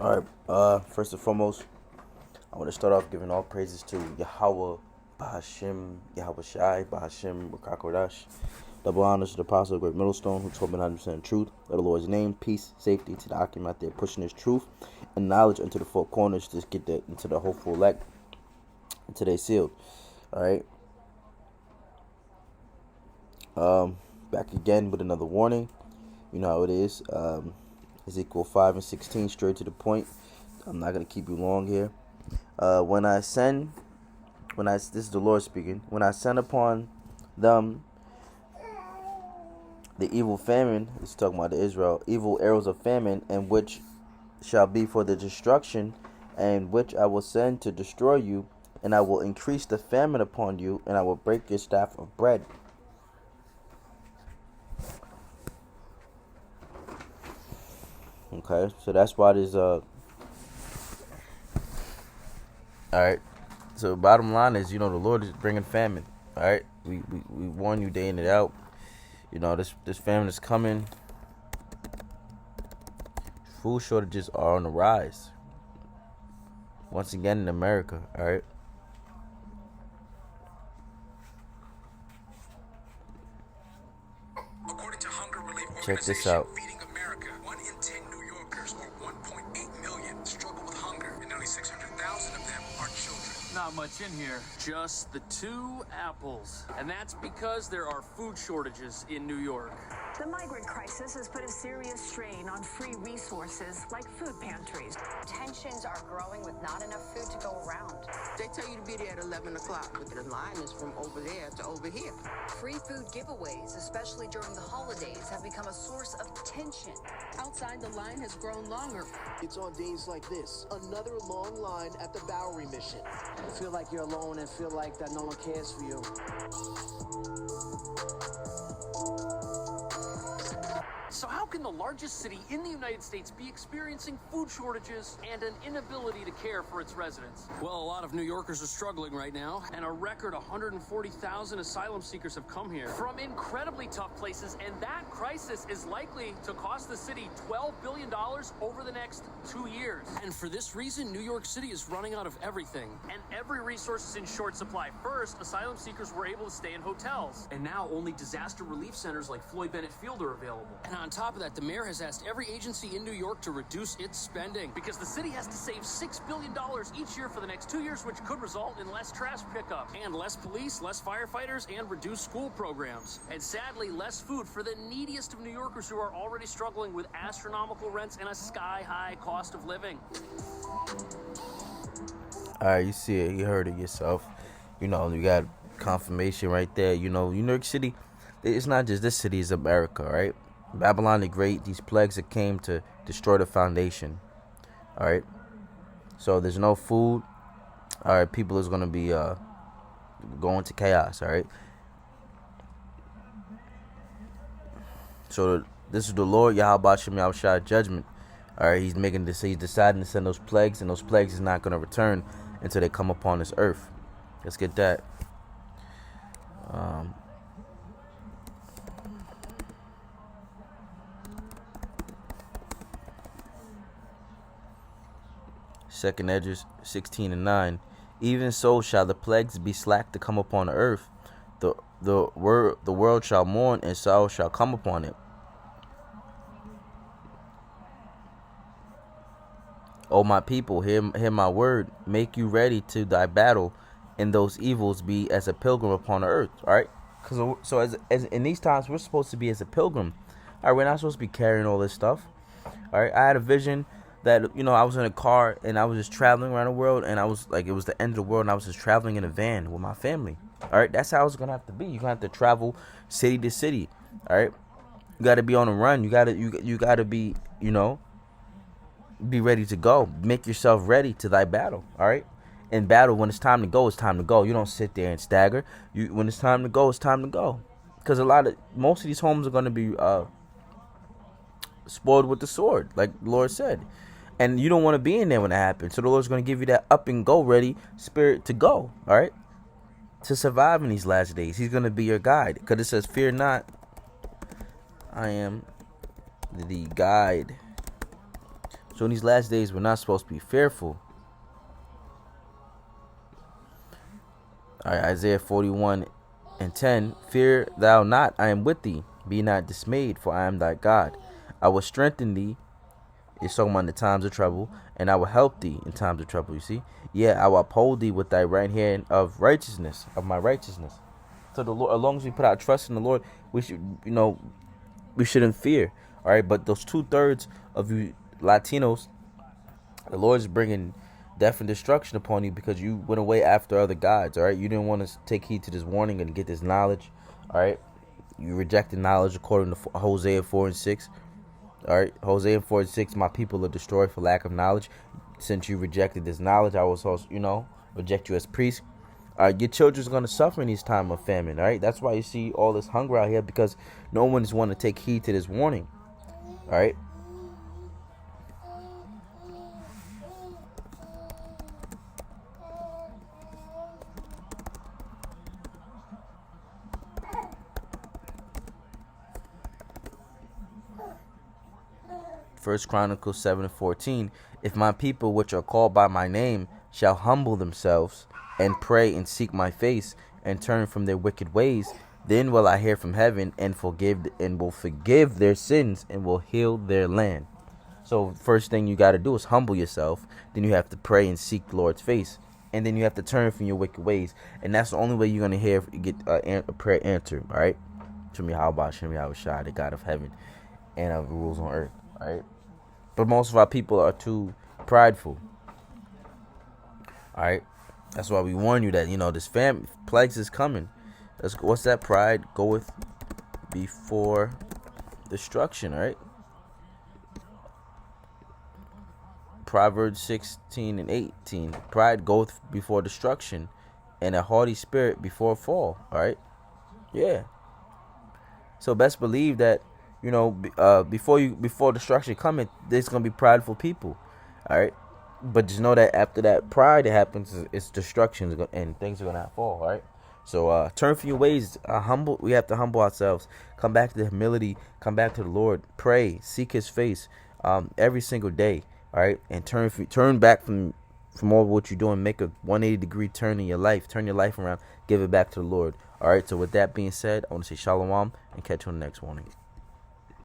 All right. First and foremost, I want to start off giving all praises to Yahweh, Bahashim, Yahweh Shai, Bahashim, Rakakodash. Double honors to the apostle of Great Millstone, who told me 100% truth. Let the Lord's name, peace, safety to the Akim out there pushing his truth and knowledge into the four corners to get that into the hopeful elect until they sealed. All right. Back again with another warning. You know how it is. Ezekiel 5 and 16, straight to the point. I'm not going to keep you long here. This is the Lord speaking. When I send upon them the evil famine, it's talking about the Israel, evil arrows of famine, and which shall be for the destruction, and which I will send to destroy you, and I will increase the famine upon you, and I will break your staff of bread. Okay, so that's why there's Alright, so bottom line is, the Lord is bringing famine. Alright, we warn you day in and out. This famine is coming. Food shortages are on the rise. Once again in America, alright? According to Hunger Relief Check this Organization, out. Feeding America, 1 in 10 New Yorkers, or 1.8 million, struggle with hunger, and nearly 600,000 of them are children. Not much in here, just the 2 apples. And that's because there are food shortages in New York. The migrant crisis has put a serious strain on free resources like food pantries. Tensions are growing with not enough food to go around. They tell you to be there at 11 o'clock, but the line is from over there to over here. Free food giveaways, especially during the holidays, have become a source of tension. Outside, the line has grown longer. It's on days like this, another long line at the Bowery Mission. You feel like you're alone and feel like that no one cares for you. So how can the largest city in the United States be experiencing food shortages and an inability to care for its residents? Well, a lot of New Yorkers are struggling right now, and a record 140,000 asylum seekers have come here from incredibly tough places, and that crisis is likely to cost the city $12 billion over the next 2 years. And for this reason, New York City is running out of everything, and every resource is in short supply. First, asylum seekers were able to stay in hotels, and now only disaster relief centers like Floyd Bennett Field are available. And on top of that, the mayor has asked every agency in New York to reduce its spending because the city has to save $6 billion each year for the next 2 years, which could result in less trash pickup and less police, less firefighters, and reduced school programs. And sadly, less food for the neediest of New Yorkers who are already struggling with astronomical rents and a sky-high cost of living. Alright, you see it, you heard it yourself. You got confirmation right there. New York City, it's not just this city, it's America, right? Babylon the Great, these plagues that came to destroy the foundation. Alright? So there's no food. Alright, people is going to be going to chaos, alright? So this is the Lord, Yahweh Shem Yahweh judgment. Alright, he's deciding to send those plagues, and those plagues is not going to return until they come upon this earth. Let's get that. Second Edges 16 and 9. Even so shall the plagues be slack to come upon the earth. The world shall mourn, and sorrow shall come upon it. O my people, hear my word. Make you ready to thy battle, and those evils be as a pilgrim upon the earth. All right. So as in these times, we're supposed to be as a pilgrim. All right, we're not supposed to be carrying all this stuff. All right. I had a vision that I was in a car and I was just traveling around the world, and I was like, it was the end of the world, and I was just traveling in a van with my family. All right, that's how it's gonna have to be. You're gonna have to travel city to city. All right, you got to be on the run. You gotta be be ready to go. Make yourself ready to thy battle. All right, in battle, when it's time to go, it's time to go. You don't sit there and stagger. When it's time to go, it's time to go. Because most of these homes are gonna be spoiled with the sword, like the Lord said. And you don't want to be in there when that happens. So the Lord's going to give you that up and go ready spirit to go. All right. To survive in these last days. He's going to be your guide. Because it says, fear not. I am the guide So in these last days, we're not supposed to be fearful. All right, Isaiah 41:10. Fear thou not, I am with thee. Be not dismayed, for I am thy God. I will strengthen thee. It's talking about in the times of trouble, and I will help thee in times of trouble. You see? Yeah, I will uphold thee with thy right hand of righteousness, of my righteousness. So the Lord, as long as we put our trust in the Lord, we should, we shouldn't fear. All right, but those 2/3 of you Latinos, the Lord is bringing death and destruction upon you because you went away after other gods. All right, you didn't want to take heed to this warning and get this knowledge. All right, you rejected knowledge according to Hosea 4:6. All right, Hosea 4:6. My people are destroyed for lack of knowledge. Since you rejected this knowledge, I will also, reject you as priest. Your children's going to suffer in these time of famine. All right, that's why you see all this hunger out here, because no one is want to take heed to this warning. All right. 1 Chronicles 7:14. If my people which are called by my name shall humble themselves and pray and seek my face and turn from their wicked ways, then will I hear from heaven and will forgive their sins and will heal their land. So first thing you got to do is humble yourself. Then you have to pray and seek the Lord's face, and then you have to turn from your wicked ways. And that's the only way you're gonna get a prayer answered. All right, to me, how about Shem Yahushua, the God of heaven and of rules on earth. All right, but most of our people are too prideful. All right, that's why we warn you that this plagues is coming. What's that? Pride goeth before destruction. All right. Proverbs 16:18. Pride goeth before destruction, and a haughty spirit before a fall. All right. Yeah. So best believe that before destruction coming, there's gonna be prideful people. All right. But just know that after that pride that happens, it's destruction and things are gonna fall. All right. So turn from your ways. We have to humble ourselves. Come back to the humility. Come back to the Lord. Pray. Seek His face every single day. All right, and turn back from all what you're doing. Make a 180-degree turn in your life. Turn your life around. Give it back to the Lord. All right. So with that being said, I want to say shalom and catch you on the next warning.